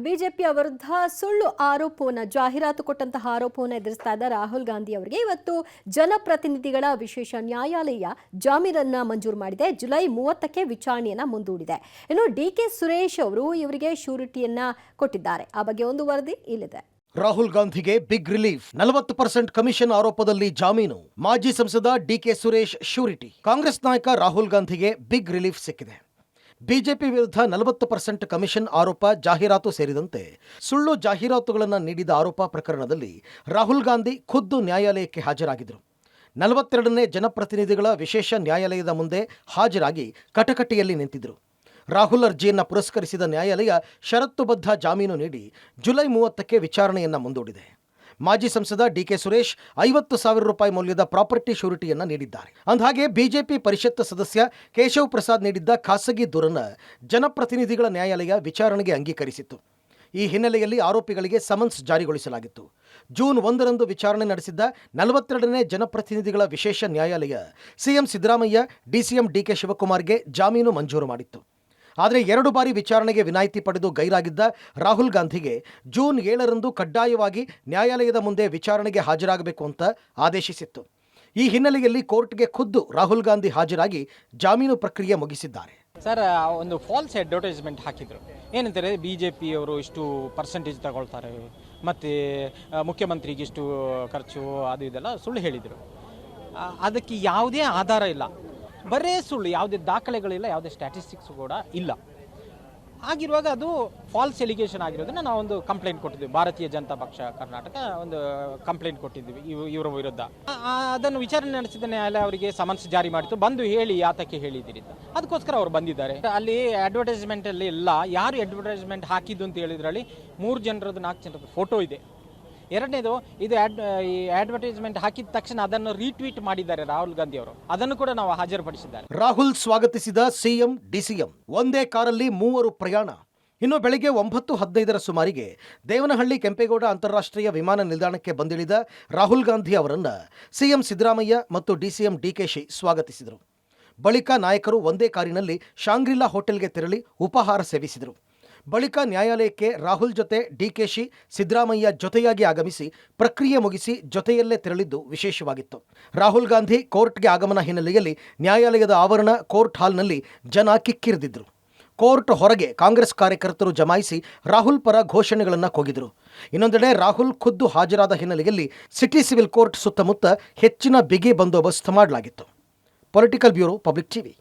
ಬಿಜೆಪಿಯ ವಿರುದ್ಧ ಸುಳ್ಳು ಆರೋಪವನ್ನು ಜಾಹೀರಾತು ಕೊಟ್ಟಂತಹ ಆರೋಪವನ್ನು ಎದುರಿಸ್ತಾ ಇದ್ದ ರಾಹುಲ್ ಗಾಂಧಿ ಅವರಿಗೆ ಇವತ್ತು ಜನಪ್ರತಿನಿಧಿಗಳ ವಿಶೇಷ ನ್ಯಾಯಾಲಯ ಜಾಮೀನನ್ನ ಮಂಜೂರು ಮಾಡಿದೆ. ಜುಲೈ 30ಕ್ಕೆ ವಿಚಾರಣೆಯನ್ನ ಮುಂದೂಡಿದೆ. ಇನ್ನು ಡಿಕೆ ಸುರೇಶ್ ಅವರು ಇವರಿಗೆ ಶ್ಯೂರಿಟಿಯನ್ನ ಕೊಟ್ಟಿದ್ದಾರೆ. ಆ ಬಗ್ಗೆ ಒಂದು ವರದಿ ಇಲ್ಲಿದೆ. ರಾಹುಲ್ ಗಾಂಧಿಗೆ ಬಿಗ್ ರಿಲೀಫ್. 40% ಕಮಿಷನ್ ಆರೋಪದಲ್ಲಿ ಜಾಮೀನು. ಮಾಜಿ ಸಂಸದ ಡಿಕೆ ಸುರೇಶ್ ಶ್ಯೂರಿಟಿ. ಕಾಂಗ್ರೆಸ್ ನಾಯಕ ರಾಹುಲ್ ಗಾಂಧಿಗೆ ಬಿಗ್ ರಿಲೀಫ್ ಸಿಕ್ಕಿದೆ. ಬಿಜೆಪಿ ವಿರುದ್ಧ 40% ಕಮಿಷನ್ ಆರೋಪ, ಜಾಹೀರಾತು ಸೇರಿದಂತೆ ಸುಳ್ಳು ಜಾಹೀರಾತುಗಳನ್ನು ನೀಡಿದ ಆರೋಪ ಪ್ರಕರಣದಲ್ಲಿ ರಾಹುಲ್ ಗಾಂಧಿ ಖುದ್ದು ನ್ಯಾಯಾಲಯಕ್ಕೆ ಹಾಜರಾಗಿದ್ದರು. 42ನೇ ಜನಪ್ರತಿನಿಧಿಗಳ ವಿಶೇಷ ನ್ಯಾಯಾಲಯದ ಮುಂದೆ ಹಾಜರಾಗಿ ಕಟಕಟೆಯಲ್ಲಿ ನಿಂತಿದ್ದರು. ರಾಹುಲ್ ಅರ್ಜಿಯನ್ನು ಪುರಸ್ಕರಿಸಿದ ನ್ಯಾಯಾಲಯ ಷರತ್ತುಬದ್ಧ ಜಾಮೀನು ನೀಡಿ ಜುಲೈ 30ಕ್ಕೆ ವಿಚಾರಣೆಯನ್ನು ಮುಂದೂಡಿದೆ. ಮಾಜಿ ಸಂಸದ ಡಿಕೆ ಸುರೇಶ್ 50,000 ರೂಪಾಯಿ ಮೌಲ್ಯದ ಪ್ರಾಪರ್ಟಿ ಶ್ಯೂರಿಟಿಯನ್ನು ನೀಡಿದ್ದಾರೆ. ಅಂದಹಾಗೆ ಬಿಜೆಪಿ ಪರಿಷತ್ ಸದಸ್ಯ ಕೇಶವ್ ಪ್ರಸಾದ್ ನೀಡಿದ್ದ ಖಾಸಗಿ ದೂರನ್ನು ಜನಪ್ರತಿನಿಧಿಗಳ ನ್ಯಾಯಾಲಯ ವಿಚಾರಣೆಗೆ ಅಂಗೀಕರಿಸಿತ್ತು. ಈ ಹಿನ್ನೆಲೆಯಲ್ಲಿ ಆರೋಪಿಗಳಿಗೆ ಸಮನ್ಸ್ ಜಾರಿಗೊಳಿಸಲಾಗಿತ್ತು. ಜೂನ್ 1ರಂದು ವಿಚಾರಣೆ ನಡೆಸಿದ್ದ 42ನೇ ಜನಪ್ರತಿನಿಧಿಗಳ ವಿಶೇಷ ನ್ಯಾಯಾಲಯ ಸಿಎಂ ಸಿದ್ದರಾಮಯ್ಯ, ಡಿಸಿಎಂ ಡಿಕೆ ಶಿವಕುಮಾರ್ಗೆ ಜಾಮೀನು ಮಂಜೂರು ಮಾಡಿತ್ತು. ಆದರೆ 2 ಬಾರಿ ವಿಚಾರಣೆಗೆ ವಿನಾಯಿತಿ ಪಡೆದು ಗೈರಾಗಿದ್ದ ರಾಹುಲ್ ಗಾಂಧಿಗೆ ಜೂನ್ 7ರಂದು ಕಡ್ಡಾಯವಾಗಿ ನ್ಯಾಯಾಲಯದ ಮುಂದೆ ವಿಚಾರಣೆಗೆ ಹಾಜರಾಗಬೇಕು ಅಂತ ಆದೇಶಿಸಿತ್ತು. ಈ ಹಿನ್ನೆಲೆಯಲ್ಲಿ ಕೋರ್ಟ್ಗೆ ಖುದ್ದು ರಾಹುಲ್ ಗಾಂಧಿ ಹಾಜರಾಗಿ ಜಾಮೀನು ಪ್ರಕ್ರಿಯೆ ಮುಗಿಸಿದ್ದಾರೆ. ಸರ್, ಒಂದು ಫಾಲ್ಸ್ ಅಡ್ವರ್ಟೈಸ್ಮೆಂಟ್ ಹಾಕಿದ್ರು. ಏನಂತಾರೆ, BJP ಅವರು ಇಷ್ಟು ಪರ್ಸೆಂಟೇಜ್ ತಗೊಳ್ತಾರೆ, ಮತ್ತು ಮುಖ್ಯಮಂತ್ರಿಗೆ ಇಷ್ಟು ಖರ್ಚು, ಅದು ಇದೆಲ್ಲ ಸುಳ್ಳು ಹೇಳಿದರು. ಅದಕ್ಕೆ ಯಾವುದೇ ಆಧಾರ ಇಲ್ಲ, ಬರೇ ಸುಳ್ಳು, ಯಾವುದೇ ದಾಖಲೆಗಳಿಲ್ಲ, ಯಾವುದೇ ಸ್ಟ್ಯಾಟಿಸ್ಟಿಕ್ಸ್ ಕೂಡ ಇಲ್ಲ. ಆಗಿರುವಾಗ ಅದು ಫಾಲ್ಸ್ ಎಲಿಗೇಷನ್ ಆಗಿರೋದನ್ನ ನಾವೊಂದು ಕಂಪ್ಲೇಂಟ್ ಕೊಟ್ಟಿದ್ವಿ. ಭಾರತೀಯ ಜನತಾ ಪಕ್ಷ ಕರ್ನಾಟಕ ಒಂದು ಕಂಪ್ಲೇಂಟ್ ಕೊಟ್ಟಿದ್ವಿ ಇವರ ವಿರುದ್ಧ. ಅದನ್ನು ವಿಚಾರಣೆ ನಡೆಸಿದ ನ್ಯಾಯಾಲಯ ಅವರಿಗೆ ಸಮನ್ಸ್ ಜಾರಿ ಮಾಡಿತ್ತು. ಬಂದು ಹೇಳಿ ಯಾತಕ್ಕೆ ಹೇಳಿದ್ದೀರಿ ಅಂತ. ಅದಕ್ಕೋಸ್ಕರ ಅವರು ಬಂದಿದ್ದಾರೆ. ಅಲ್ಲಿ ಅಡ್ವರ್ಟೈಸ್ಮೆಂಟ್ ಅಲ್ಲಿ ಎಲ್ಲ ಯಾರು ಅಡ್ವರ್ಟೈಸ್ಮೆಂಟ್ ಹಾಕಿದ್ದು ಅಂತ ಹೇಳಿದ್ರಲ್ಲಿ 3 ಜನರದ್ದು 4 ಜನರದ್ದು ಫೋಟೋ ಇದೆ. ಎರಡನೇದು, ಇದು ಈ ಅಡ್ವರ್ಟೈಸ್ಮೆಂಟ್ ಹಾಕಿದ ತಕ್ಷಣ ಅದನ್ನು ರೀಟ್ವೀಟ್ ಮಾಡಿದ್ದಾರೆ ರಾಹುಲ್ ಗಾಂಧಿ ಅವರು. ಅದನ್ನು ಕೂಡ ನಾವು ಹಾಜರುಪಡಿಸಿದ್ದಾರೆ. ರಾಹುಲ್ ಸ್ವಾಗತಿಸಿದ ಸಿಎಂ, ಡಿಸಿಎಂ ಒಂದೇ ಕಾರಲ್ಲಿ 3 ಪ್ರಯಾಣ. ಇನ್ನು ಬೆಳಗ್ಗೆ 9:15 ಸುಮಾರಿಗೆ ದೇವನಹಳ್ಳಿ ಕೆಂಪೇಗೌಡ ಅಂತಾರಾಷ್ಟ್ರೀಯ ವಿಮಾನ ನಿಲ್ದಾಣಕ್ಕೆ ಬಂದಿಳಿದ ರಾಹುಲ್ ಗಾಂಧಿ ಅವರನ್ನು ಸಿಎಂ ಸಿದ್ದರಾಮಯ್ಯ ಮತ್ತು ಡಿಸಿಎಂ ಡಿಕೆಶಿ ಸ್ವಾಗತಿಸಿದರು. ಬಳಿಕ ನಾಯಕರು ಒಂದೇ ಕಾರಿನಲ್ಲಿ ಶಾಂಗ್ರಿಲಾ ಹೋಟೆಲ್ಗೆ ತೆರಳಿ ಉಪಹಾರ ಸೇವಿಸಿದರು. ಬಳಿಕ ನ್ಯಾಯಾಲಯಕ್ಕೆ ರಾಹುಲ್ ಜೊತೆ ಡಿಕೆಶಿ, ಸಿದ್ದರಾಮಯ್ಯ ಜೊತೆಯಾಗಿ ಆಗಮಿಸಿ ಪ್ರಕ್ರಿಯೆ ಮುಗಿಸಿ ಜೊತೆಯಲ್ಲೇ ತೆರಳಿದ್ದು ವಿಶೇಷವಾಗಿತ್ತು. ರಾಹುಲ್ ಗಾಂಧಿ ಕೋರ್ಟ್ಗೆ ಆಗಮನ ಹಿನ್ನೆಲೆಯಲ್ಲಿ ನ್ಯಾಯಾಲಯದ ಆವರಣ ಕೋರ್ಟ್ ಹಾಲ್ನಲ್ಲಿ ಜನ ಕಿಕ್ಕಿರಿದಿದ್ರು. ಕೋರ್ಟ್ ಹೊರಗೆ ಕಾಂಗ್ರೆಸ್ ಕಾರ್ಯಕರ್ತರು ಜಮಾಯಿಸಿ ರಾಹುಲ್ ಪರ ಘೋಷಣೆಗಳನ್ನು ಕೂಗಿದರು. ಇನ್ನೊಂದೆಡೆ ರಾಹುಲ್ ಖುದ್ದು ಹಾಜರಾದ ಹಿನ್ನೆಲೆಯಲ್ಲಿ ಸಿಟಿ ಸಿವಿಲ್ ಕೋರ್ಟ್ ಸುತ್ತಮುತ್ತ ಹೆಚ್ಚಿನ ಬಿಗಿ ಬಂದೋಬಸ್ತ್ ಮಾಡಲಾಗಿತ್ತು. Political bureau, public TV.